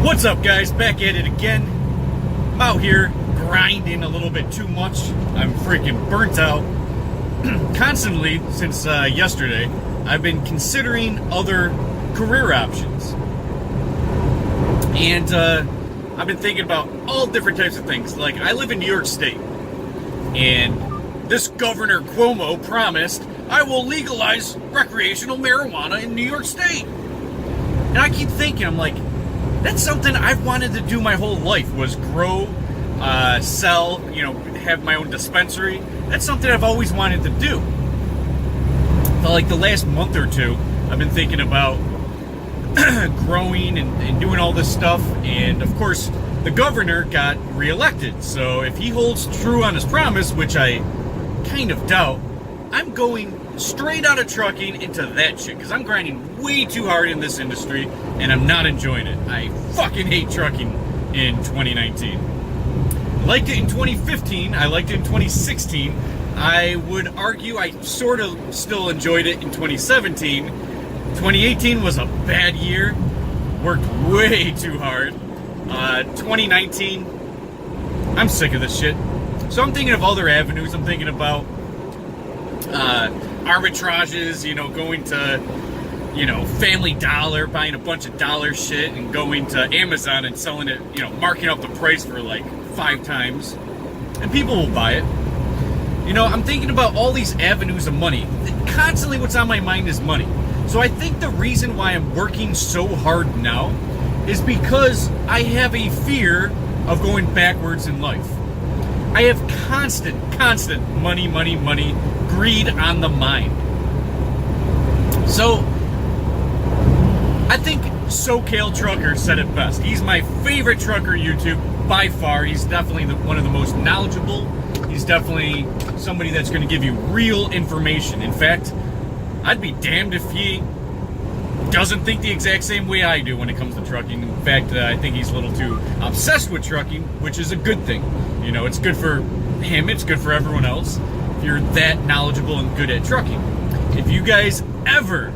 What's up, guys? Back at it again. I'm out here grinding a little bit too much. I'm freaking burnt out. Constantly, since yesterday, I've been considering other career options. And I've been thinking about all different types of things. Like, I live in New York State. And this Governor Cuomo promised, I will legalize recreational marijuana in New York State. And I keep thinking, I'm like, that's something I've wanted to do my whole life, was grow, sell, have my own dispensary. That's something I've always wanted to do. For like the last month or two, I've been thinking about growing and doing all this stuff. And of course, the governor got reelected. So if he holds true on his promise, which I kind of doubt, I'm going straight out of trucking into that shit, because I'm grinding way too hard in this industry and I'm not enjoying it. I fucking hate trucking in 2019. I liked it in 2015, I liked it in 2016. I would argue I sort of still enjoyed it in 2017. 2018 was a bad year, worked way too hard. 2019, I'm sick of this shit. So I'm thinking of other avenues. I'm thinking about arbitrages, going to, Family Dollar, buying a bunch of dollar shit, and going to Amazon and selling it, marking up the price for like 5 times. And people will buy it. I'm thinking about all these avenues of money. Constantly what's on my mind is money. So I think the reason why I'm working so hard now is because I have a fear of going backwards in life. I have constant money, greed on the mind. So, I think SoCal Trucker said it best. He's my favorite trucker YouTube by far. He's definitely one of the most knowledgeable. He's definitely somebody that's going to give you real information. In fact, I'd be damned if he doesn't think the exact same way I do when it comes to trucking. In fact, I think he's a little too obsessed with trucking, which is a good thing. It's good for him, it's good for everyone else, if you're that knowledgeable and good at trucking. If you guys ever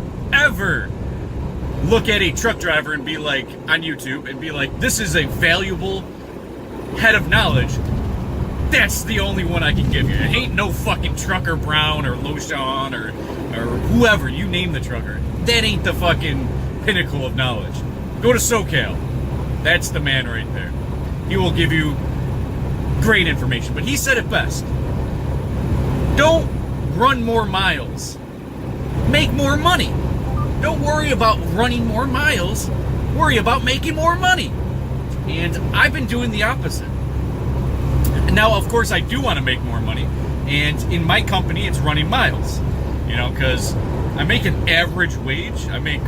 look at a truck driver and be like, on YouTube, and be like, this is a valuable head of knowledge, that's the only one I can give you. It ain't no fucking Trucker Brown or Loshawn or whoever, you name the trucker. That ain't the fucking pinnacle of knowledge. Go to SoCal. That's the man right there. He will give you great information. But he said it best. Don't run more miles. Make more money. Don't worry about running more miles. Worry about making more money. And I've been doing the opposite. And now, of course, I do want to make more money. And in my company, it's running miles. Because I make an average wage. I make,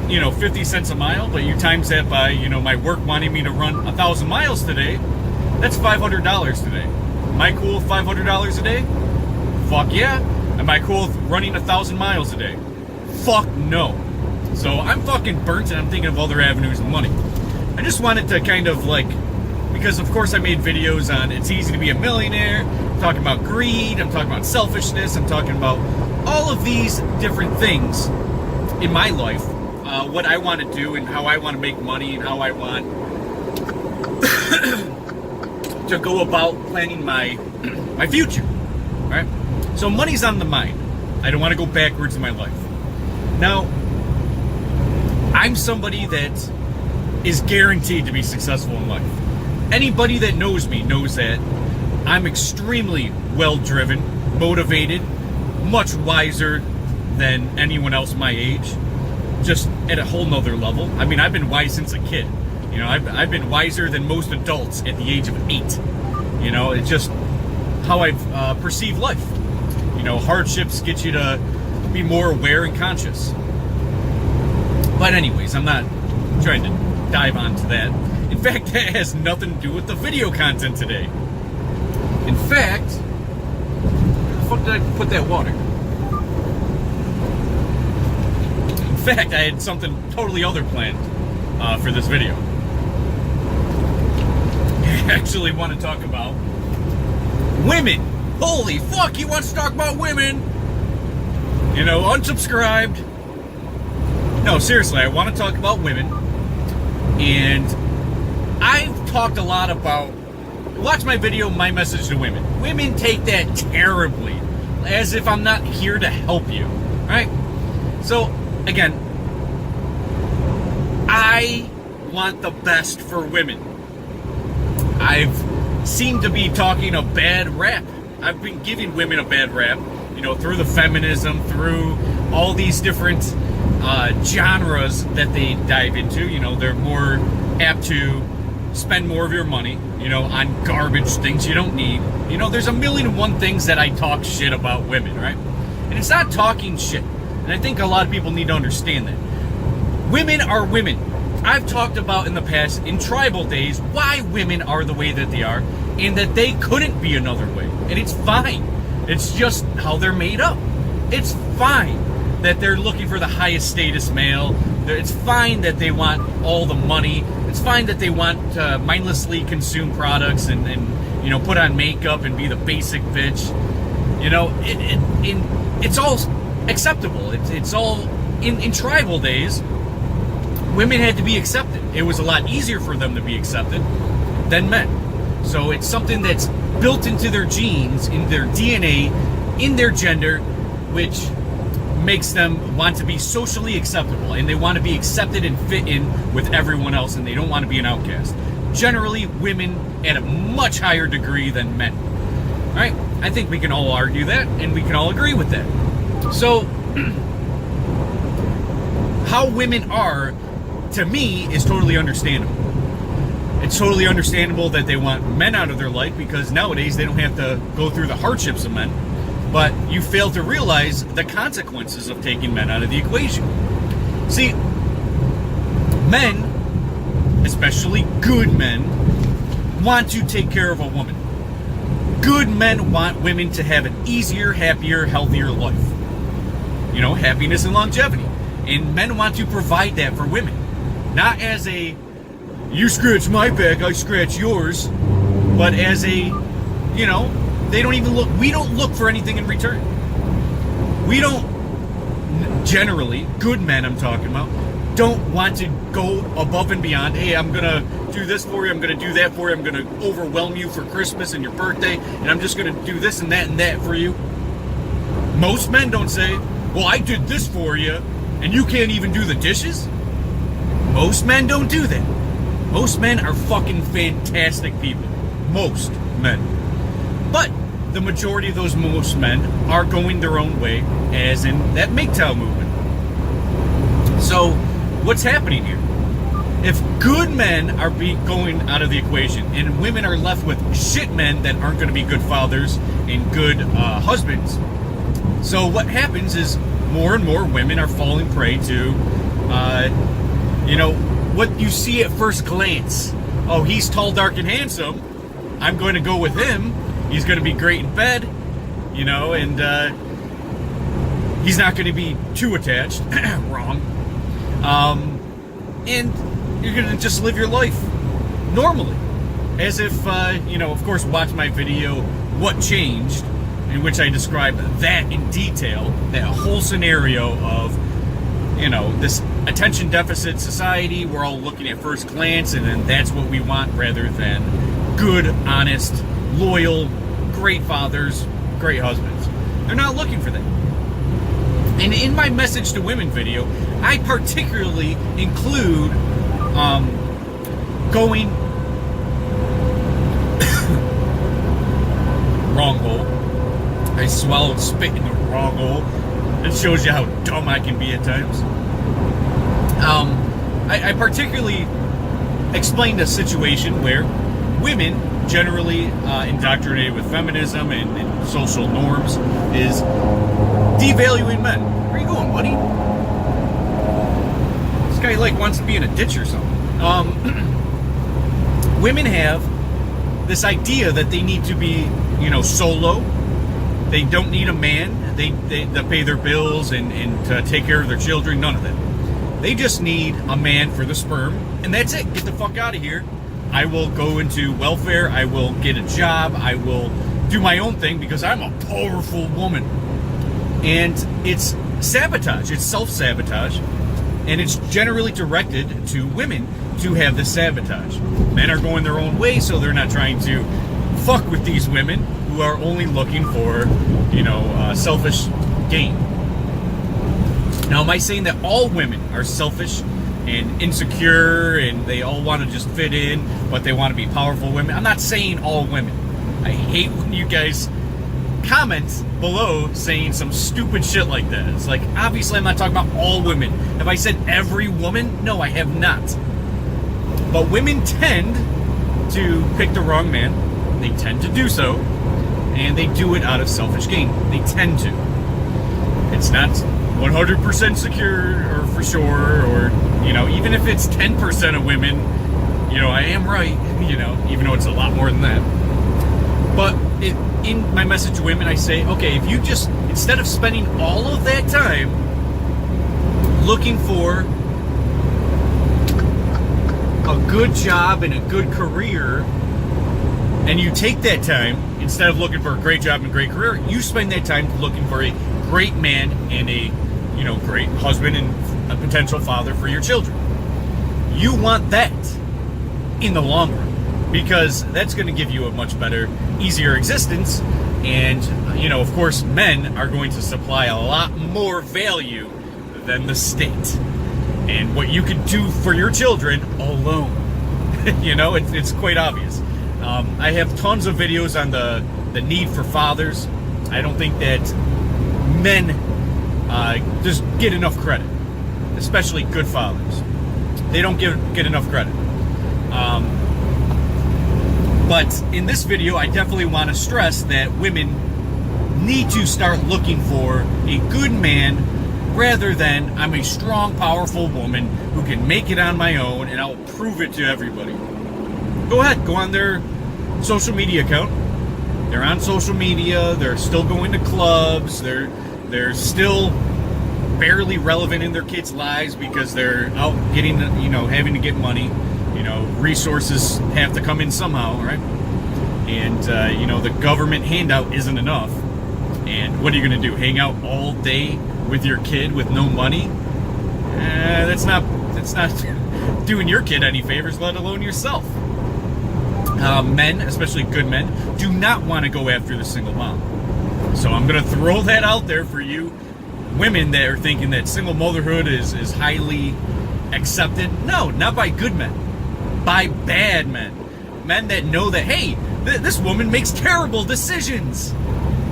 50 cents a mile, but you times that by, my work wanting me to run 1,000 miles today, that's $500 today. Am I cool with $500 a day? Fuck yeah. Am I cool with running 1,000 miles a day? Fuck no. So I'm fucking burnt and I'm thinking of other avenues of money. I just wanted to kind of because of course I made videos on it's easy to be a millionaire. I'm talking about greed. I'm talking about selfishness. I'm talking about all of these different things in my life, what I want to do and how I want to make money and how I want to go about planning my future, right? So money's on the mind. I don't want to go backwards in my life. Now, I'm somebody that is guaranteed to be successful in life. Anybody that knows me knows that I'm extremely well-driven, motivated, much wiser than anyone else my age, just at a whole nother level. I mean, I've been wise since a kid. I've been wiser than most adults at the age of 8. It's just how I've perceived life. Hardships get you to be more aware and conscious. But anyways, I'm not trying to dive onto that. In fact, that has nothing to do with the video content today. In fact, where the fuck did I put that water? In fact, I had something totally other planned for this video. I actually want to talk about women. Holy fuck, he wants to talk about women. Unsubscribed. No, seriously, I want to talk about women. And I've talked a lot about, watch my video, my message to women. Women take that terribly, as if I'm not here to help you, right? So, again, I want the best for women. I've seemed to be talking a bad rap. I've been giving women a bad rap, through the feminism, through all these different genres that they dive into. They're more apt to spend more of your money, on garbage things you don't need. There's a million and one things that I talk shit about women, right? And it's not talking shit. And I think a lot of people need to understand that. Women are women. I've talked about in the past, in tribal days, why women are the way that they are, and that they couldn't be another way. And it's fine. It's just how they're made up. It's fine that they're looking for the highest status male. It's fine that they want all the money. It's fine that they want to mindlessly consume products and put on makeup and be the basic bitch. It's all acceptable. It's all in tribal days. Women had to be accepted. It was a lot easier for them to be accepted than men. So it's something that's built into their genes, in their DNA, in their gender, which makes them want to be socially acceptable, and they want to be accepted and fit in with everyone else, and they don't want to be an outcast. Generally, women at a much higher degree than men. Right? I think we can all argue that, and we can all agree with that. So, how women are, to me, is totally understandable. It's totally understandable that they want men out of their life, because nowadays they don't have to go through the hardships of men. But you fail to realize the consequences of taking men out of the equation. See, men, especially good men, want to take care of a woman. Good men want women to have an easier, happier, healthier life. Happiness and longevity. And men want to provide that for women. Not as a, you scratch my back, I scratch yours, but as a, they don't even look, we don't look for anything in return. We don't, generally, good men I'm talking about, don't want to go above and beyond. Hey, I'm going to do this for you, I'm going to do that for you, I'm going to overwhelm you for Christmas and your birthday, and I'm just going to do this and that for you. Most men don't say, well, I did this for you, and you can't even do the dishes. Most men don't do that. Most men are fucking fantastic people. Most men. But the majority of those most men are going their own way, as in that MGTOW movement. So, what's happening here? If good men are going out of the equation, and women are left with shit men that aren't going to be good fathers and good husbands, so what happens is more and more women are falling prey to, what you see at first glance. Oh, he's tall, dark, and handsome. I'm going to go with him. He's going to be great in bed, and he's not going to be too attached. Wrong. And you're going to just live your life normally. As if, of course, watch my video, What Changed, in which I describe that in detail, that whole scenario of, this attention deficit society. We're all looking at first glance, and then that's what we want, rather than good, honest, loyal, great fathers, great husbands. They're not looking for that. And in my message to women video, I particularly include going wrong hole. I swallowed spit in the wrong hole. It shows you how dumb I can be at times. I particularly explained a situation where women, generally indoctrinated with feminism and social norms, is devaluing men. Where are you going, buddy? This guy wants to be in a ditch or something. Women have this idea that they need to be, solo. They don't need a man. They pay their bills and to take care of their children. None of that. They just need a man for the sperm, and that's it. Get the fuck out of here. I will go into welfare. I will get a job. I will do my own thing because I'm a powerful woman. And it's sabotage. It's self-sabotage. And it's generally directed to women to have this sabotage. Men are going their own way, so they're not trying to fuck with these women who are only looking for, selfish gain. Now, am I saying that all women are selfish and insecure and they all want to just fit in, but they want to be powerful women? I'm not saying all women. I hate when you guys comment below saying some stupid shit like that. It's like, obviously I'm not talking about all women. Have I said every woman? No, I have not. But women tend to pick the wrong man. They tend to do so, and they do it out of selfish gain. They tend to. It's not 100% secure or for sure, or, even if it's 10% of women, I am right, even though it's a lot more than that. But in my message to women, I say, okay, if you just, instead of spending all of that time looking for a good job and a good career, and you take that time, instead of looking for a great job and a great career, you spend that time looking for a great man and a, great husband and a potential father for your children. You want that in the long run, because that's going to give you a much better, easier existence. And, of course, men are going to supply a lot more value than the state. And what you can do for your children alone, it's quite obvious. I have tons of videos on the need for fathers. I don't think that men just get enough credit, especially good fathers. They don't get enough credit. But in this video, I definitely want to stress that women need to start looking for a good man rather than I'm a strong, powerful woman who can make it on my own and I'll prove it to everybody. Go ahead, go on their social media account. They're on social media, they're still going to clubs, they're still barely relevant in their kids' lives because they're out getting, having to get money. Resources have to come in somehow, right? And, the government handout isn't enough. And what are you going to do? Hang out all day with your kid with no money? That's not doing your kid any favors, let alone yourself. Men, especially good men, do not want to go after the single mom. So I'm going to throw that out there for you women that are thinking that single motherhood is highly accepted. No, not by good men. By bad men. Men that know that, hey, this woman makes terrible decisions.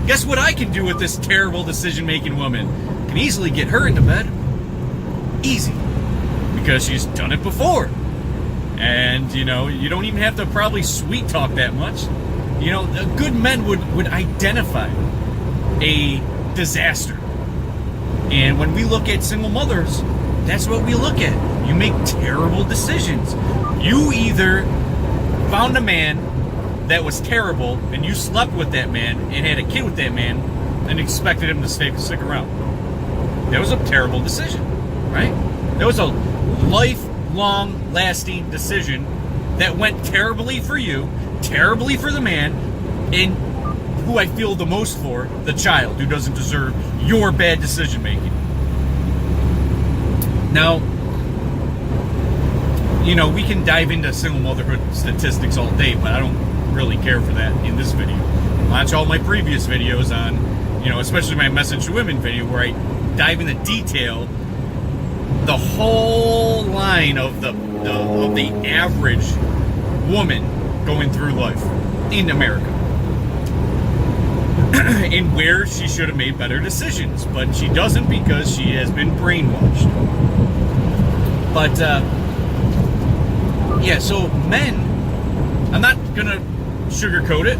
Guess what I can do with this terrible decision-making woman? I can easily get her into bed. Easy. Because she's done it before. And, you don't even have to probably sweet talk that much. Good men would identify a disaster. And when we look at single mothers, that's what we look at. You make terrible decisions. You either found a man that was terrible and you slept with that man and had a kid with that man and expected him to stick around. That was a terrible decision, right? That was a lifelong lasting decision that went terribly for you, terribly for the man, and who I feel the most for, the child who doesn't deserve your bad decision making. Now, we can dive into single motherhood statistics all day, but I don't really care for that in this video. Watch all my previous videos on, especially my Message to Women video, where I dive into detail the whole line of the average woman going through life in America. And where she should have made better decisions, but she doesn't because she has been brainwashed. But so men, I'm not gonna sugarcoat it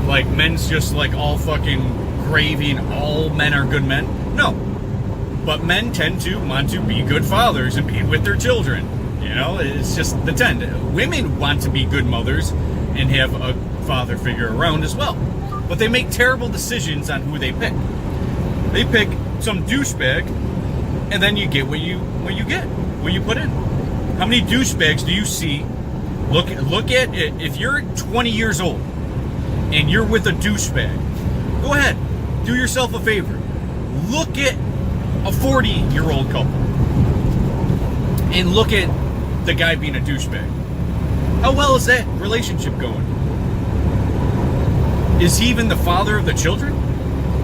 like men's just like all fucking gravy and all men are good men. No, but men tend to want to be good fathers and be with their children. It's just the trend. Women want to be good mothers and have a father figure around as well. But they make terrible decisions on who they pick. They pick some douchebag, and then you get what you get, what you put in. How many douchebags do you see? Look at it. If you're 20 years old and you're with a douchebag, go ahead, do yourself a favor. Look at a 40-year-old couple. and look at the guy being a douchebag. How well is that relationship going? Is he even the father of the children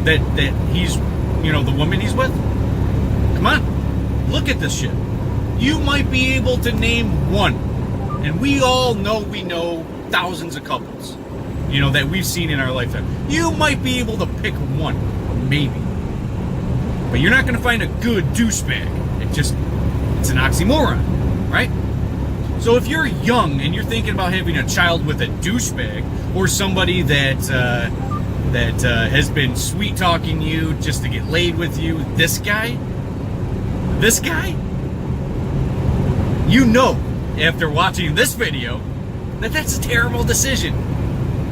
that he's, the woman he's with? Come on, look at this shit. You might be able to name one, and we all know thousands of couples, that we've seen in our lifetime. You might be able to pick one, maybe, but you're not going to find a good douchebag. It's an oxymoron, right? So if you're young and you're thinking about having a child with a douchebag, or somebody that has been sweet talking you just to get laid with you, this guy, after watching this video, that's a terrible decision.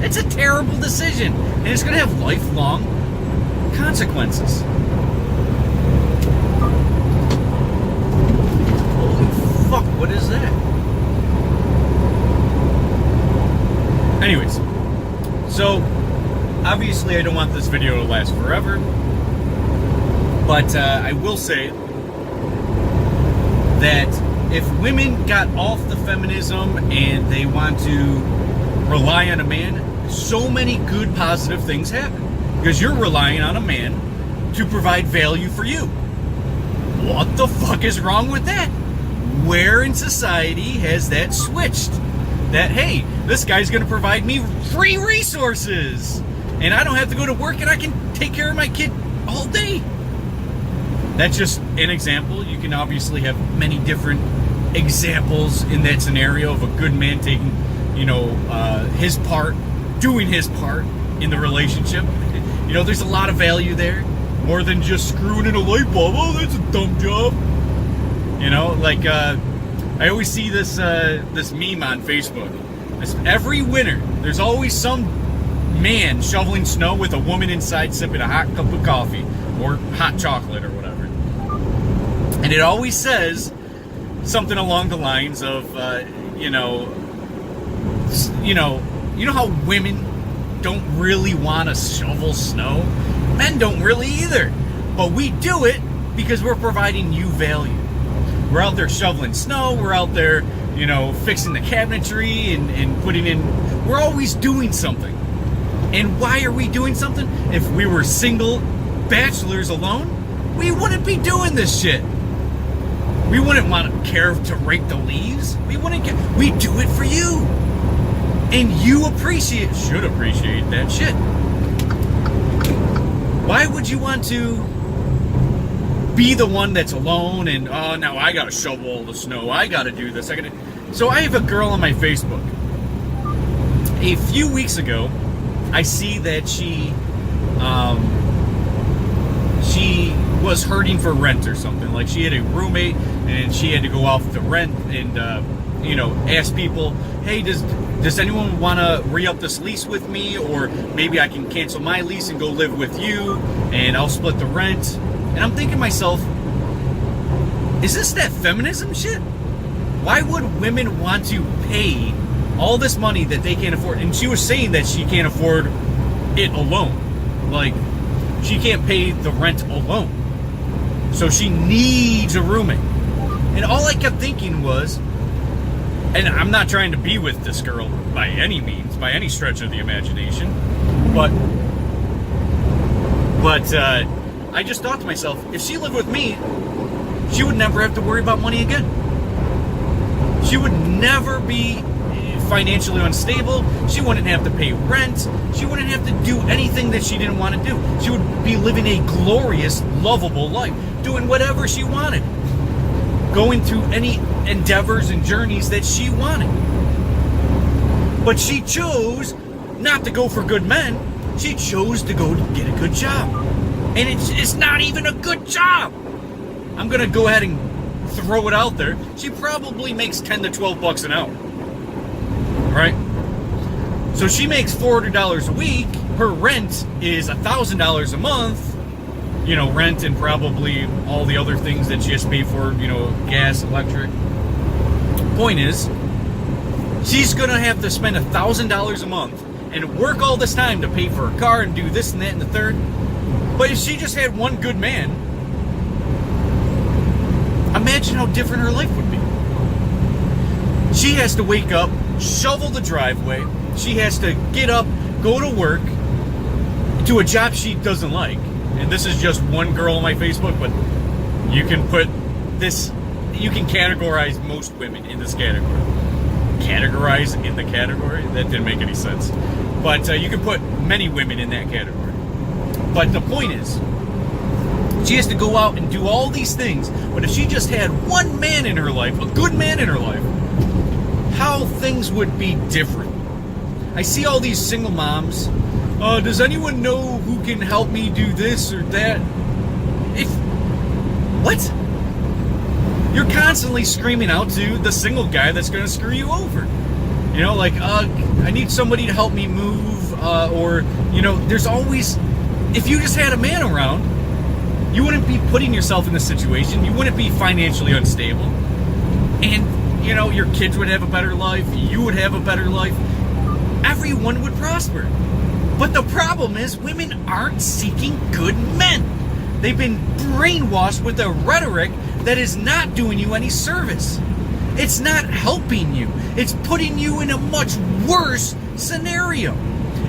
It's a terrible decision, and it's going to have lifelong consequences. Holy fuck, what is that? Anyways, so obviously I don't want this video to last forever, but I will say that if women got off the feminism and they want to rely on a man, so many good positive things happen, because you're relying on a man to provide value for you. What the fuck is wrong with that? Where in society has that switched? That, hey, this guy's going to provide me free resources, and I don't have to go to work, and I can take care of my kid all day. That's just an example. You can obviously have many different examples in that scenario of a good man taking, his part, doing his part in the relationship. There's a lot of value there, more than just screwing in a light bulb. Oh, that's a dumb job. I always see this meme on Facebook. Every winter, there's always some man shoveling snow with a woman inside sipping a hot cup of coffee or hot chocolate or whatever. And it always says something along the lines of, how women don't really want to shovel snow? Men don't really either. But we do it because we're providing you value. We're out there shoveling snow. We're out there, fixing the cabinetry and putting in. We're always doing something. And why are we doing something? If we were single bachelors alone, we wouldn't be doing this shit. We wouldn't want to care to rake the leaves. We wouldn't care. We do it for you. And you should appreciate that shit. Why would you want to be the one that's alone and, oh, now I gotta shovel all the snow, I gotta do this, So I have a girl on my Facebook. A few weeks ago, I see that she was hurting for rent or something. Like, she had a roommate and she had to go off the rent and ask people, hey, does anyone want to re-up this lease with me, or maybe I can cancel my lease and go live with you and I'll split the rent. And I'm thinking to myself, is this that feminism shit? Why would women want to pay all this money that they can't afford? And she was saying that she can't afford it alone. Like, she can't pay the rent alone. So she needs a roommate. And all I kept thinking was, and I'm not trying to be with this girl by any means, by any stretch of the imagination, but I just thought to myself, if she lived with me, she would never have to worry about money again. She would never be financially unstable. She wouldn't have to pay rent. She wouldn't have to do anything that she didn't want to do. She would be living a glorious, lovable life, doing whatever she wanted, going through any endeavors and journeys that she wanted. But she chose not to go for good men. She chose to go to get a good job. And it's not even a good job. I'm going to go ahead and throw it out there. She probably makes 10 to 12 bucks an hour. Right? So she makes $400 a week. Her rent is $1,000 a month. Rent and probably all the other things that she has to pay for, gas, electric. Point is, she's going to have to spend $1,000 a month and work all this time to pay for a car and do this and that and the third. But if she just had one good man, imagine how different her life would be. She has to wake up, shovel the driveway. She has to get up, go to work, to a job she doesn't like. And this is just one girl on my Facebook, but you can put this, you can categorize most women in this category. Categorize in the category? That didn't make any sense. But you can put many women in that category. But the point is, she has to go out and do all these things. But if she just had one man in her life, a good man in her life, how things would be different. I see all these single moms. Does anyone know who can help me do this or that? What? You're constantly screaming out to the single guy that's going to screw you over. You know, like, I need somebody to help me move, or, you know, there's always, if you just had a man around, you wouldn't be putting yourself in this situation. You wouldn't be financially unstable. And, you know, your kids would have a better life. You would have a better life. Everyone would prosper. But the problem is, women aren't seeking good men. They've been brainwashed with a rhetoric that is not doing you any service. It's not helping you. It's putting you in a much worse scenario.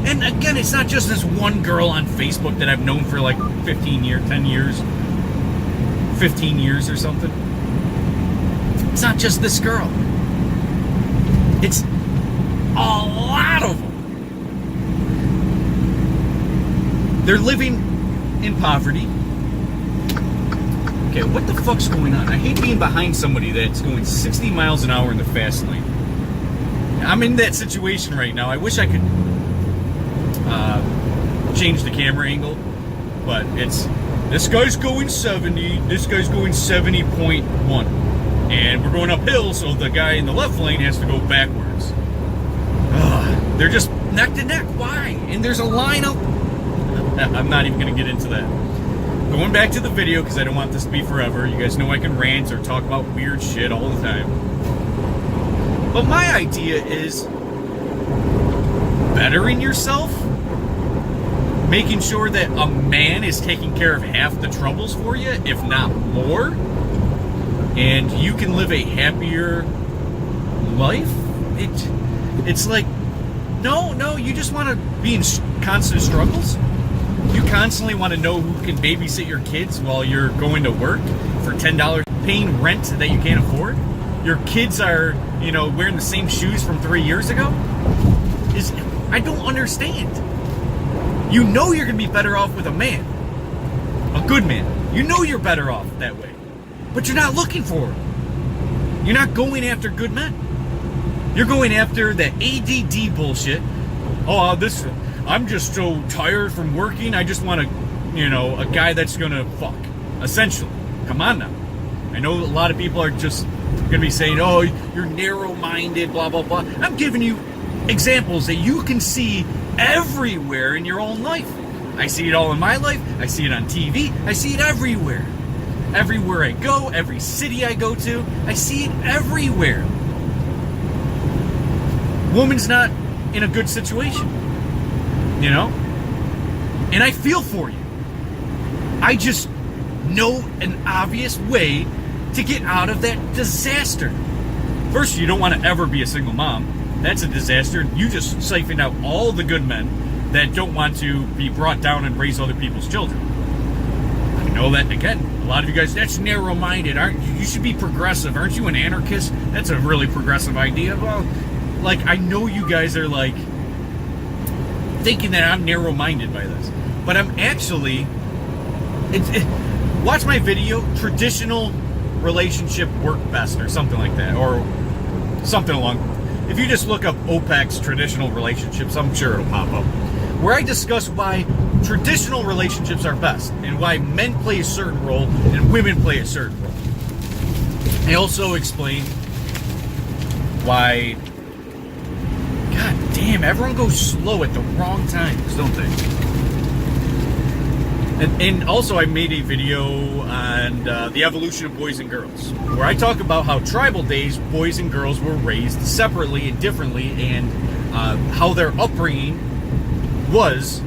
And again, it's not just this one girl on Facebook that I've known for like 15 years, 10 years, 15 years or something. It's not just this girl. It's a lot of them. They're living in poverty. Okay, what the fuck's going on? I hate being behind somebody that's going 60 miles an hour in the fast lane. I'm in that situation right now. I wish I could change the camera angle, but it's, this guy's going 70, this guy's going 70.1. And we're going uphill, so the guy in the left lane has to go backwards. They're just neck to neck. Why? And there's a line up. I'm not even going to get into that. Going back to the video, because I don't want this to be forever. You guys know I can rant or talk about weird shit all the time. But my idea is bettering yourself, making sure that a man is taking care of half the troubles for you, if not more, and you can live a happier life. It's like, no, you just want to be in constant struggles. You constantly want to know who can babysit your kids while you're going to work for $10, paying rent that you can't afford. Your kids are, you know, wearing the same shoes from 3 years ago. I don't understand. You know you're going to be better off with a man. A good man. You know you're better off that way. But you're not looking for it. You're not going after good men. You're going after the ADD bullshit. I'm just so tired from working. I just want a guy that's going to fuck. Essentially. Come on now. I know a lot of people are just going to be saying, oh, you're narrow-minded, blah, blah, blah. I'm giving you examples that you can see everywhere in your own life. I see it all in my life. I see it on TV. I see it everywhere. Everywhere I go, every city I go to, I see it everywhere. Woman's not in a good situation, you know? And I feel for you. I just know an obvious way to get out of that disaster. First, you don't want to ever be a single mom. That's a disaster. You just siphoned out all the good men that don't want to be brought down and raise other people's children. I know that, again, a lot of you guys, that's narrow-minded. You should be progressive. Aren't you an anarchist? That's a really progressive idea. Well, like, I know you guys are, like, thinking that I'm narrow-minded by this. But I'm actually... watch my video, traditional relationship work best, or something like that. Or something along... If you just look up Opex traditional relationships, I'm sure it'll pop up. Where I discuss why traditional relationships are best, and why men play a certain role, and women play a certain role. I also explain why... God damn, everyone goes slow at the wrong times, don't they? And also I made a video on the evolution of boys and girls, where I talk about how tribal days, boys and girls were raised separately and differently, and how their upbringing was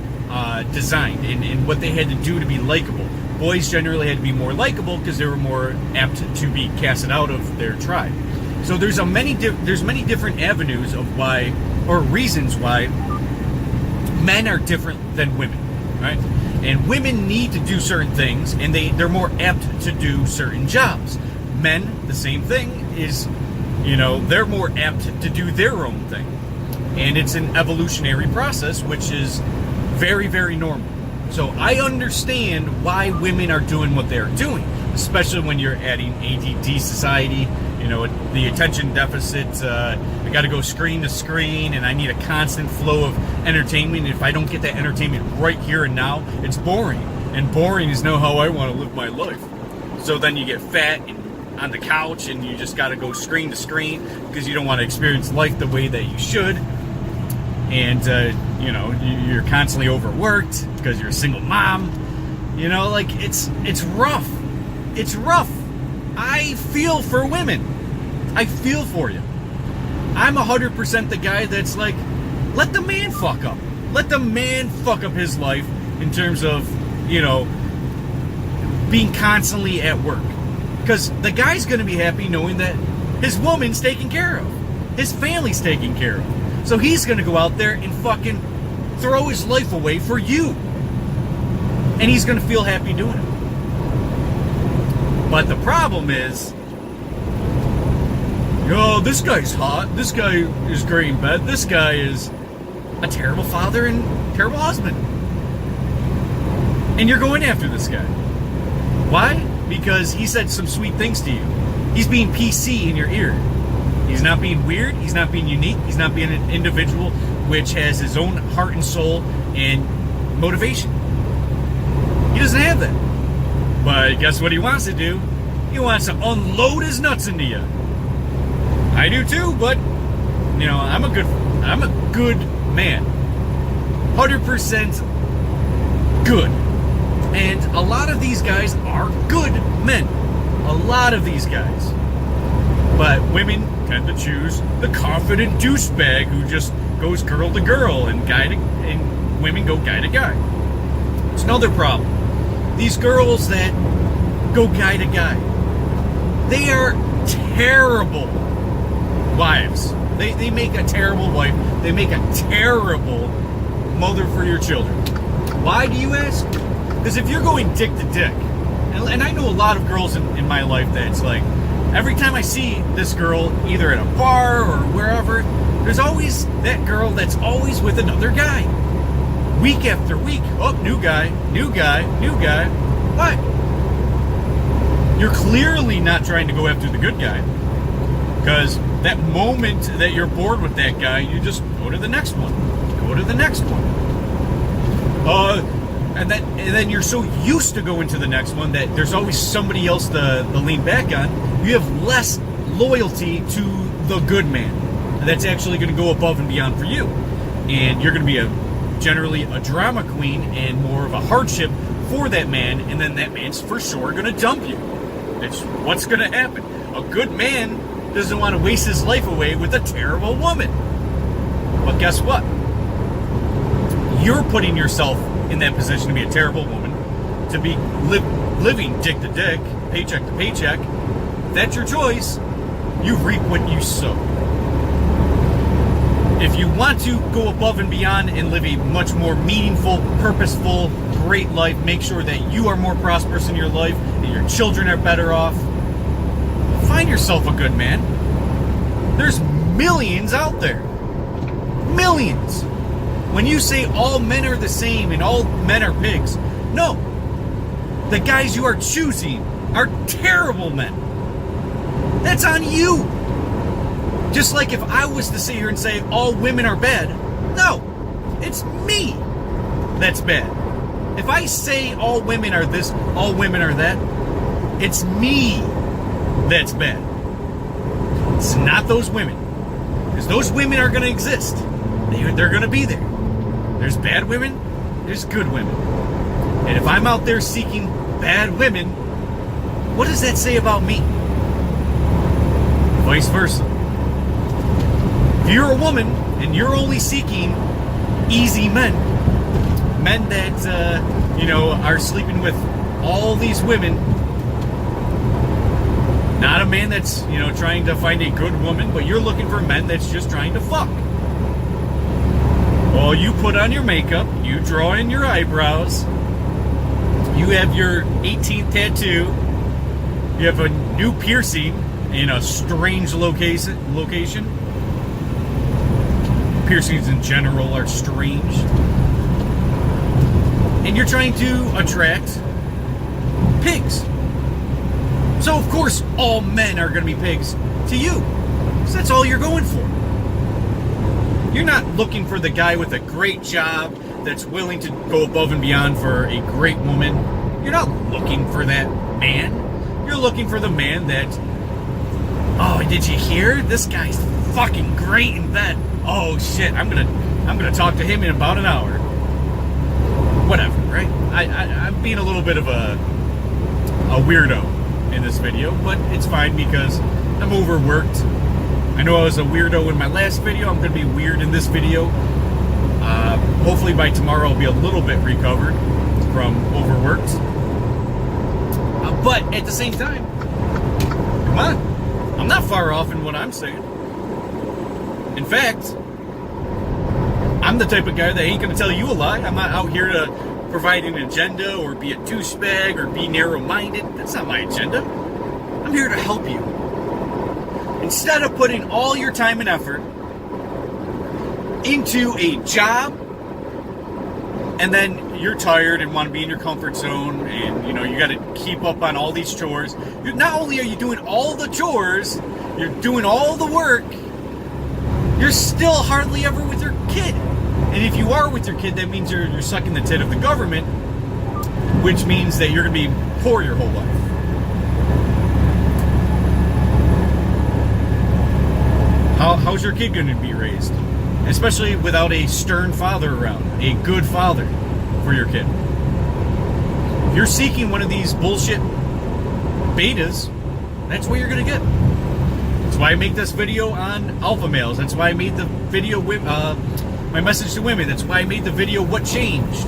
designed, and what they had to do to be likable. Boys generally had to be more likable because they were more apt to be casted out of their tribe. So there's many different avenues of why, or reasons why, men are different than women, right? And women need to do certain things, and they're more apt to do certain jobs. Men, the same thing, is, they're more apt to do their own thing. And it's an evolutionary process, which is very, very normal. So I understand why women are doing what they're doing, especially when you're adding ADD society, the attention deficit. I got to go screen to screen, and I need a constant flow of entertainment. If I don't get that entertainment right here and now, it's boring. And boring is not how I want to live my life. So then you get fat and on the couch, and you just got to go screen to screen because you don't want to experience life the way that you should. And, you're constantly overworked because you're a single mom. It's rough. It's rough. I feel for women. I feel for you. I'm 100% the guy that's like, let the man fuck up. Let the man fuck up his life in terms of, being constantly at work. Because the guy's going to be happy knowing that his woman's taken care of. His family's taken care of. So he's going to go out there and fucking throw his life away for you. And he's going to feel happy doing it. But the problem is, this guy's hot. This guy is great in bed. This guy is a terrible father and terrible husband. And you're going after this guy. Why? Because he said some sweet things to you. He's being PC in your ear. He's not being weird. He's not being unique. He's not being an individual which has his own heart and soul and motivation. He doesn't have that. But guess what he wants to do? He wants to unload his nuts into you. I do too, but I'm a good man. 100% good. And a lot of these guys are good men. A lot of these guys. But women tend to choose the confident douchebag who just goes girl to girl and women go guy to guy. It's another problem. These girls that go guy to guy, they are terrible wives. They make a terrible wife. They make a terrible mother for your children. Why, do you ask? Because if you're going dick to dick, and I know a lot of girls in my life that's like, every time I see this girl, either at a bar or wherever, there's always that girl that's always with another guy. Week after week. Oh, new guy, new guy, new guy. What? You're clearly not trying to go after the good guy. Because that moment that you're bored with that guy, you just go to the next one. Go to the next one. And then you're so used to going to the next one that there's always somebody else to lean back on. You have less loyalty to the good man that's actually going to go above and beyond for you. And you're going to be generally a drama queen and more of a hardship for that man, and then that man's for sure going to dump you. It's what's going to happen. A good man doesn't want to waste his life away with a terrible woman. But guess what? You're putting yourself in that position to be a terrible woman, to be living dick to dick, paycheck to paycheck. If that's your choice, you reap what you sow. If you want to go above and beyond and live a much more meaningful, purposeful, great life, make sure that you are more prosperous in your life, that your children are better off, find yourself a good man. There's millions out there. Millions. When you say all men are the same and all men are pigs, no. The guys you are choosing are terrible men. That's on you. Just like if I was to sit here and say all women are bad, no. It's me that's bad. If I say all women are this, all women are that, it's me that's bad. It's not those women. Because those women are going to exist. They're going to be there. There's bad women, there's good women. And if I'm out there seeking bad women, what does that say about me? Vice versa. If you're a woman and you're only seeking easy men that, are sleeping with all these women, Not a man that's, trying to find a good woman, but you're looking for men that's just trying to fuck. Well, you put on your makeup, you draw in your eyebrows, you have your 18th tattoo, you have a new piercing in a strange location. Piercings in general are strange. And you're trying to attract pigs. So, of course, all men are going to be pigs to you. So that's all you're going for. You're not looking for the guy with a great job that's willing to go above and beyond for a great woman. You're not looking for that man. You're looking for the man that, oh, did you hear? This guy's fucking great in bed. Oh shit, I'm gonna talk to him in about an hour. Whatever, right? I'm being a little bit of a weirdo in this video, but it's fine because I'm overworked. I know I was a weirdo in my last video. I'm gonna be weird in this video. Hopefully by tomorrow I'll be a little bit recovered from overworked. But at the same time, come on, I'm not far off in what I'm saying. In fact, I'm the type of guy that ain't going to tell you a lie. I'm not out here to provide an agenda or be a douchebag or be narrow-minded. That's not my agenda. I'm here to help you. Instead of putting all your time and effort into a job, and then you're tired and want to be in your comfort zone, and you got to keep up on all these chores. Not only are you doing all the chores, you're doing all the work, you're still hardly ever with your kid. And if you are with your kid, that means you're sucking the tit of the government, which means that you're going to be poor your whole life. How's your kid going to be raised? Especially without a stern father around, a good father for your kid. If you're seeking one of these bullshit betas, that's what you're going to get. That's why I make this video on alpha males. That's why I made the video with my message to women. That's why I made the video what changed.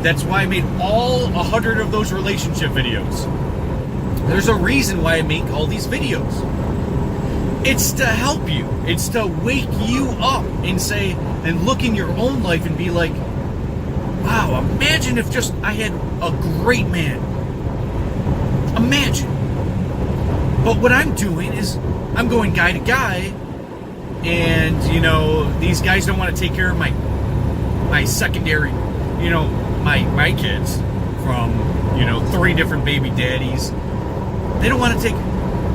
That's why I made all 100 of those relationship videos. There's a reason why I make all these videos. It's to help you. It's to wake you up and look in your own life and be like, wow, imagine if just I had a great man. Imagine. But what I'm doing is I'm going guy to guy, and these guys don't want to take care of my secondary, my kids from 3 different baby daddies. They don't want to take.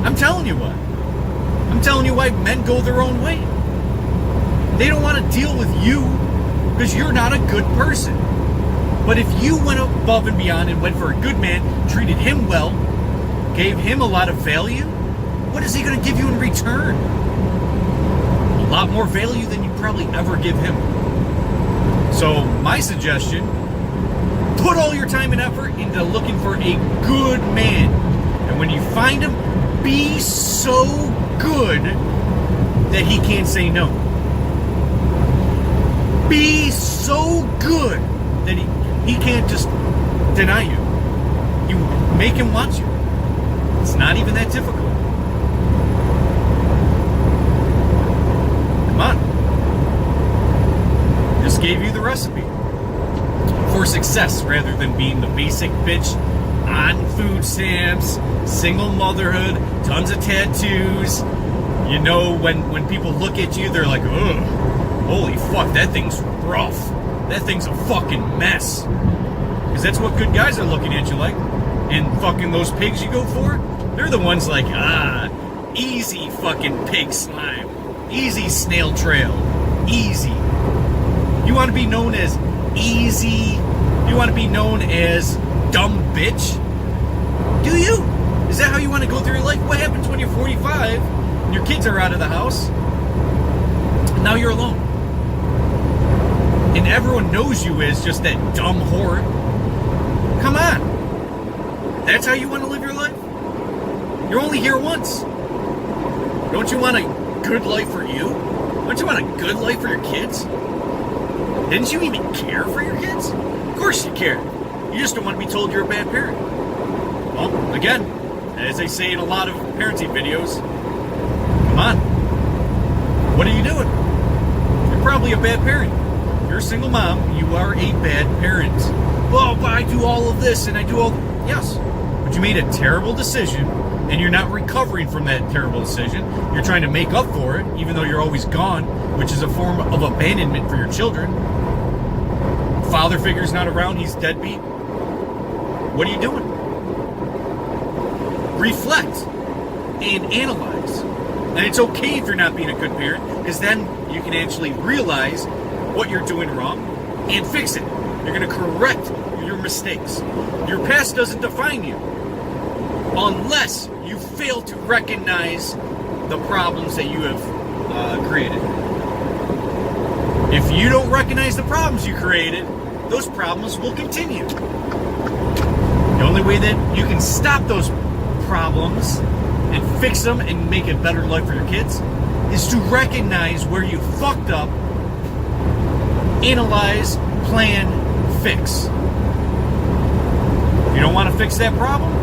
I'm telling you why men go their own way. They don't want to deal with you because you're not a good person. But if you went above and beyond and went for a good man, treated him well, gave him a lot of value, what is he going to give you in return? A lot more value than you probably ever give him. So my suggestion, put all your time and effort into looking for a good man. And when you find him, be so good that he can't say no. Be so good that he can't just deny you. You make him want you. It's not even that difficult. Come on. Just gave you the recipe for success rather than being the basic bitch on food stamps, single motherhood, tons of tattoos. When people look at you, they're like, ugh, holy fuck, that thing's rough. That thing's a fucking mess. Because that's what good guys are looking at you like. And fucking those pigs you go for, they're the ones like, easy fucking pig slime. Easy snail trail. Easy. You want to be known as easy? You want to be known as dumb bitch? Do you? Is that how you want to go through your life? What happens when you're 45 and your kids are out of the house? And now you're alone. And everyone knows you as just that dumb whore. Come on. That's how you want to live your life? You're only here once. Don't you want a good life for you? Don't you want a good life for your kids? Didn't you even care for your kids? Of course you care. You just don't want to be told you're a bad parent. Well, again, as they say in a lot of parenting videos. Come on. What are you doing? You're probably a bad parent. You're a single mom. You are a bad parent. Well, but I do all of this and I do all... Yes. But you made a terrible decision and you're not recovering from that terrible decision. You're trying to make up for it, even though you're always gone, which is a form of abandonment for your children. Father figure's not around. He's deadbeat. What are you doing? Reflect and analyze. And it's okay if you're not being a good parent, because then you can actually realize what you're doing wrong and fix it. You're going to correct your mistakes. Your past doesn't define you unless you fail to recognize the problems that you have created. If you don't recognize the problems you created, those problems will continue. The only way that you can stop those problems and fix them and make a better life for your kids is to recognize where you fucked up, analyze, plan, fix. If you don't want to fix that problem,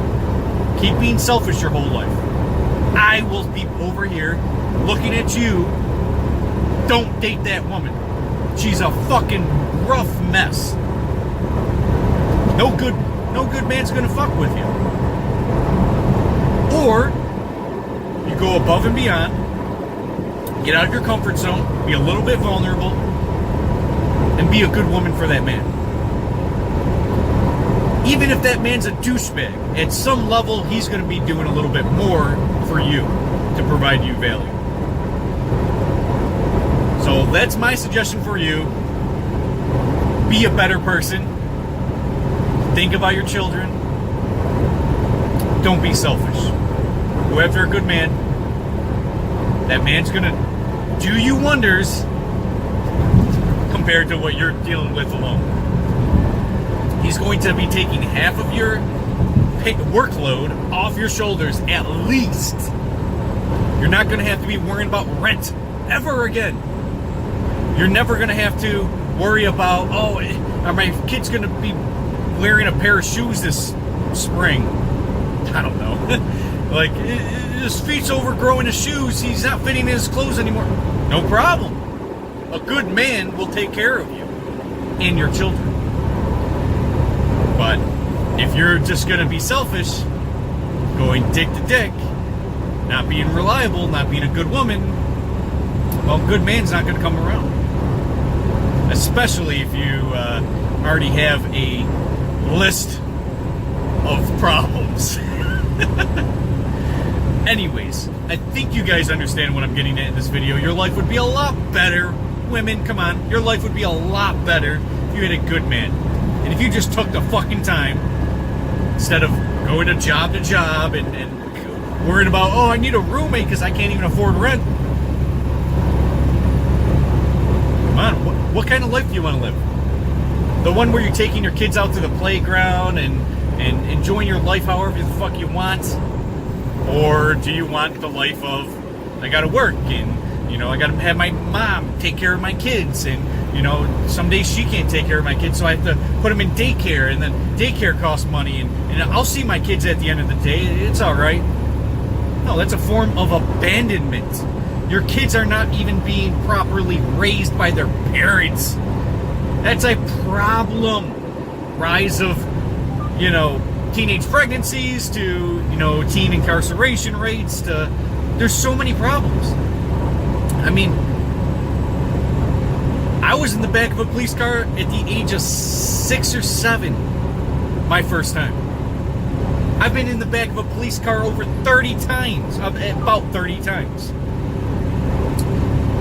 keep being selfish your whole life. I will be over here looking at you. Don't date that woman. She's a fucking rough mess. No good man's gonna fuck with you. Or you go above and beyond, get out of your comfort zone, be a little bit vulnerable, and be a good woman for that man. Even if that man's a douchebag, at some level he's gonna be doing a little bit more for you to provide you value. So that's my suggestion for you. Be a better person. Think about your children. Don't be selfish. Go after a good man. That man's gonna do you wonders compared to what you're dealing with alone. He's going to be taking half of your workload off your shoulders at least. You're not gonna have to be worrying about rent ever again. You're never gonna have to worry about, oh, are my kids gonna be wearing a pair of shoes this spring? I don't know. Like, his feet's overgrowing his shoes. He's not fitting in his clothes anymore. No problem. A good man will take care of you and your children. But if you're just gonna be selfish, going dick to dick, not being reliable, not being a good woman, well, a good man's not gonna come around. Especially if you already have a list of problems. Anyways, I think you guys understand what I'm getting at in this video. Your life would be a lot better. Women, come on. Your life would be a lot better if you had a good man. And if you just took the fucking time, instead of going to job and worrying about, oh, I need a roommate because I can't even afford rent. Come on, what kind of life do you want to live? The one where you're taking your kids out to the playground and enjoying your life however the fuck you want? Or do you want the life of, I gotta work and, you know, I gotta have my mom take care of my kids and, you know, some days she can't take care of my kids, so I have to put them in daycare, and then daycare costs money, and I'll see my kids at the end of the day, it's alright. No, that's a form of abandonment. Your kids are not even being properly raised by their parents. That's a problem. Rise of, you know, teenage pregnancies to, you know, teen incarceration rates to, there's so many problems. I mean, I was in the back of a police car at the age of 6 or 7, my first time. I've been in the back of a police car over 30 times, about 30 times.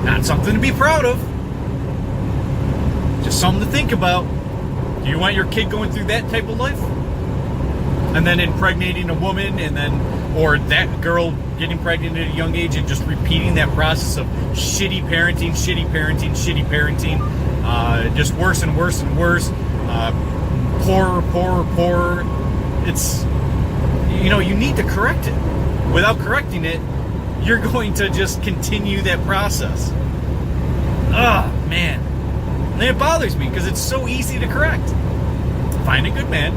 Not something to be proud of. Just something to think about. Do you want your kid going through that type of life? And then impregnating a woman, and then, or that girl getting pregnant at a young age and just repeating that process of shitty parenting, just worse and worse and worse. Poorer. It's, you know, you need to correct it. Without correcting it, you're going to just continue that process. Oh, man. And it bothers me because it's so easy to correct. Find a good man,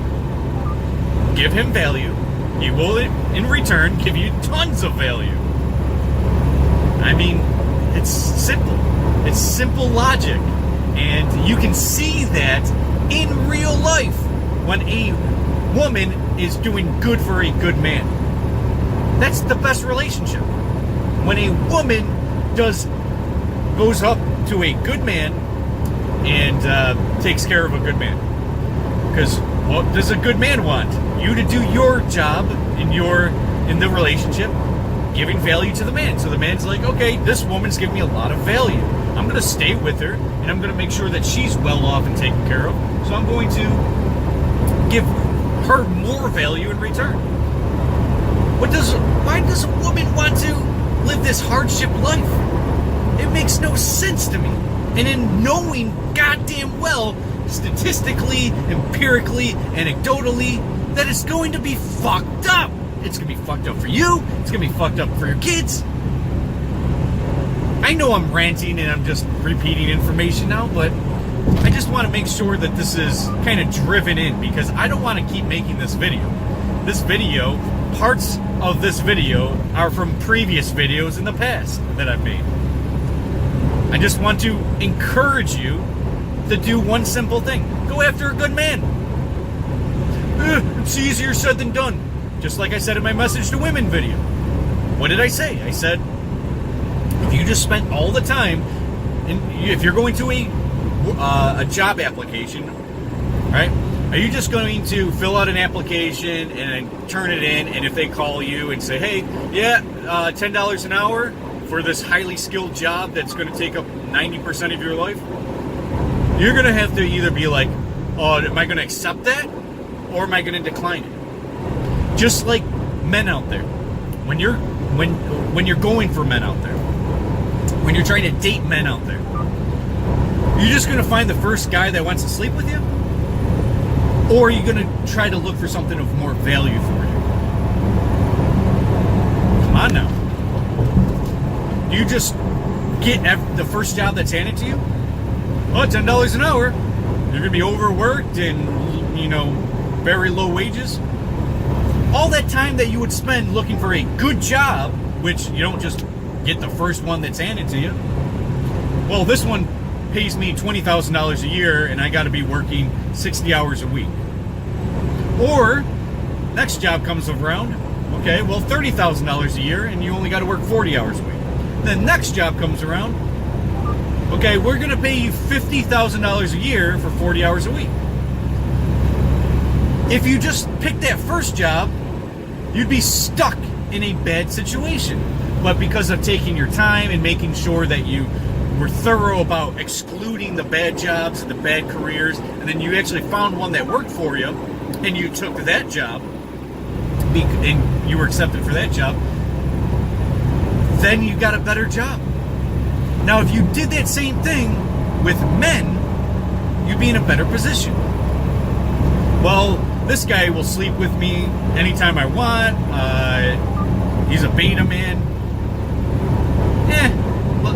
give him value, he will, in return, give you tons of value. I mean, it's simple. It's simple logic. And you can see that in real life when a woman is doing good for a good man. That's the best relationship. When a woman goes up to a good man and takes care of a good man. Because what does a good man want? You to do your job in the relationship, giving value to the man. So the man's like, okay, this woman's giving me a lot of value. I'm going to stay with her, and I'm going to make sure that she's well off and taken care of. So I'm going to give her more value in return. Why does a woman want to live this hardship life? It makes no sense to me. And in knowing goddamn well, statistically, empirically, anecdotally, that it's going to be fucked up. It's going to be fucked up for you. It's going to be fucked up for your kids. I know I'm ranting and I'm just repeating information now, but I just want to make sure that this is kind of driven in, because I don't want to keep making this video. Parts of this video are from previous videos in the past that I've made. I just want to encourage you to do one simple thing. Go after a good man. It's easier said than done. Just like I said in my message to women video. What did I say? I said, if you just spent all the time, and if you're going to a job application, right? Are you just going to fill out an application and then turn it in, and if they call you and say, hey, yeah, $10 an hour for this highly skilled job that's going to take up 90% of your life, you're going to have to either be like, oh, am I going to accept that, or am I going to decline it? Just like men out there, when you're going for men out there, when you're trying to date men out there, you're just going to find the first guy that wants to sleep with you? Or are you going to try to look for something of more value for you? Come on now. Do you just get the first job that's handed to you? Oh, $10 an hour. You're going to be overworked and, very low wages. All that time that you would spend looking for a good job, which you don't just get the first one that's handed to you. Well, this one pays me $20,000 a year and I got to be working 60 hours a week. Or next job comes around, okay, well, $30,000 a year and you only got to work 40 hours a week. Then next job comes around, okay, we're going to pay you $50,000 a year for 40 hours a week. If you just picked that first job, you'd be stuck in a bad situation. But because of taking your time and making sure that you were thorough about excluding the bad jobs and the bad careers, and then you actually found one that worked for you, and you took that job, and you were accepted for that job, then you got a better job. Now, if you did that same thing with men, you'd be in a better position. Well, this guy will sleep with me anytime I want. He's a beta man.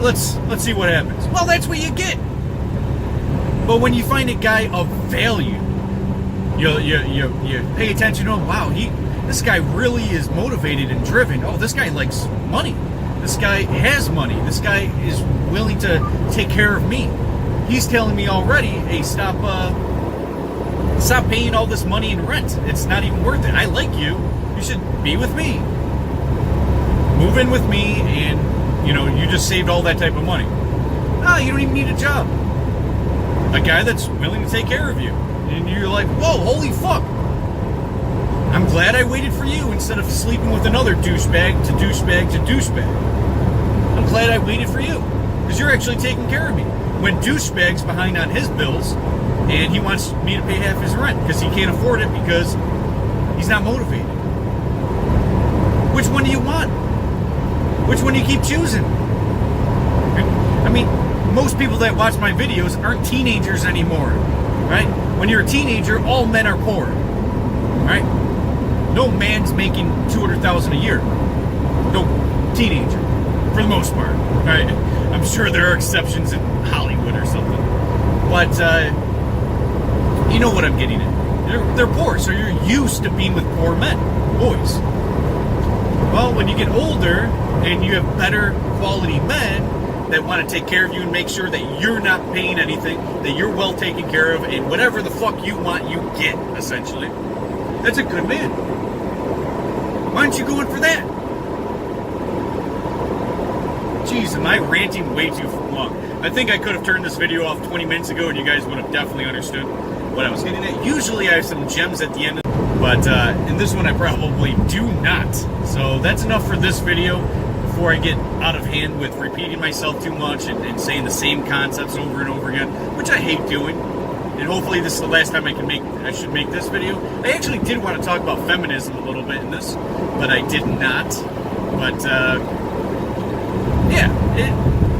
Let's see what happens. Well, that's what you get. But when you find a guy of value, you pay attention to him. Wow, this guy really is motivated and driven. Oh, this guy likes money. This guy has money. This guy is willing to take care of me. He's telling me already, hey, stop paying all this money in rent. It's not even worth it. I like you. You should be with me. Move in with me, and you just saved all that type of money. No, you don't even need a job. A guy that's willing to take care of you. And you're like, whoa, holy fuck. I'm glad I waited for you instead of sleeping with another douchebag to douchebag to douchebag. I'm glad I waited for you, because you're actually taking care of me. When douchebag's behind on his bills, and he wants me to pay half his rent because he can't afford it because he's not motivated. Which one do you want? Which one do you keep choosing? I mean, most people that watch my videos aren't teenagers anymore, right? When you're a teenager, all men are poor, right? No man's making $200,000 a year. No teenager, for the most part, right? I'm sure there are exceptions in Hollywood or something, but you know what I'm getting at. They're poor, so you're used to being with poor men, boys. Well, when you get older and you have better quality men that want to take care of you and make sure that you're not paying anything, that you're well taken care of, and whatever the fuck you want, you get, essentially. That's a good man. Why aren't you going for that? Jeez, am I ranting way too long? I think I could have turned this video off 20 minutes ago and you guys would have definitely understood what I was getting at. Usually I have some gems at the end, but in this one I probably do not. So that's enough for this video before I get out of hand with repeating myself too much and saying the same concepts over and over again, which I hate doing. And hopefully this is the last time I should make this video. I actually did want to talk about feminism a little bit in this, but I did not. But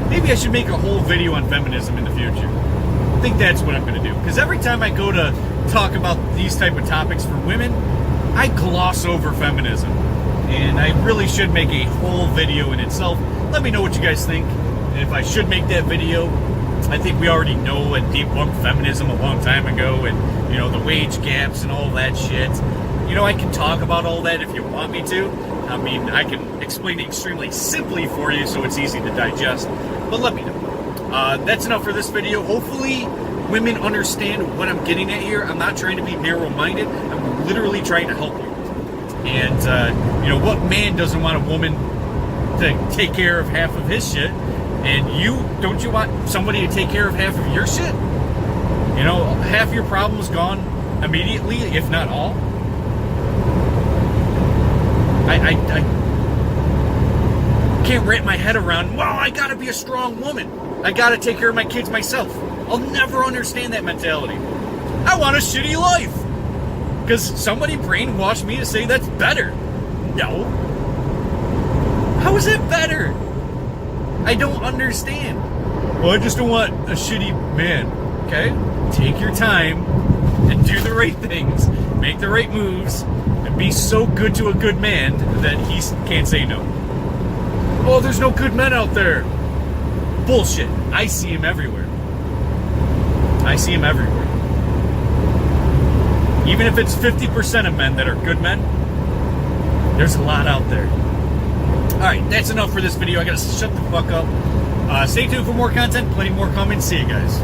maybe I should make a whole video on feminism in the future. I think that's what I'm going to do. Because every time I go to talk about these type of topics for women, I gloss over feminism. And I really should make a whole video in itself. Let me know what you guys think. And if I should make that video, I think we already know and debunked feminism a long time ago. And, you know, the wage gaps and all that shit. You know, I can talk about all that if you want me to. I mean, I can explain it extremely simply for you so it's easy to digest. But let me know. That's enough for this video. Hopefully women understand what I'm getting at here. I'm not trying to be narrow-minded. I'm literally trying to help you. And, you know, what man doesn't want a woman to take care of half of his shit? And don't you want somebody to take care of half of your shit? You know, half your problem's gone immediately, if not all. I can't wrap my head around, well, I gotta be a strong woman. I gotta take care of my kids myself. I'll never understand that mentality. I want a shitty life. Because somebody brainwashed me to say that's better. No. How is it better? I don't understand. Well, I just don't want a shitty man. Okay? Take your time and do the right things. Make the right moves. And be so good to a good man that he can't say no. Oh, there's no good men out there. Bullshit. I see him everywhere. I see him everywhere. Even if it's 50% of men that are good men, there's a lot out there. Alright, that's enough for this video. I gotta shut the fuck up. Stay tuned for more content. Plenty more coming. See you guys.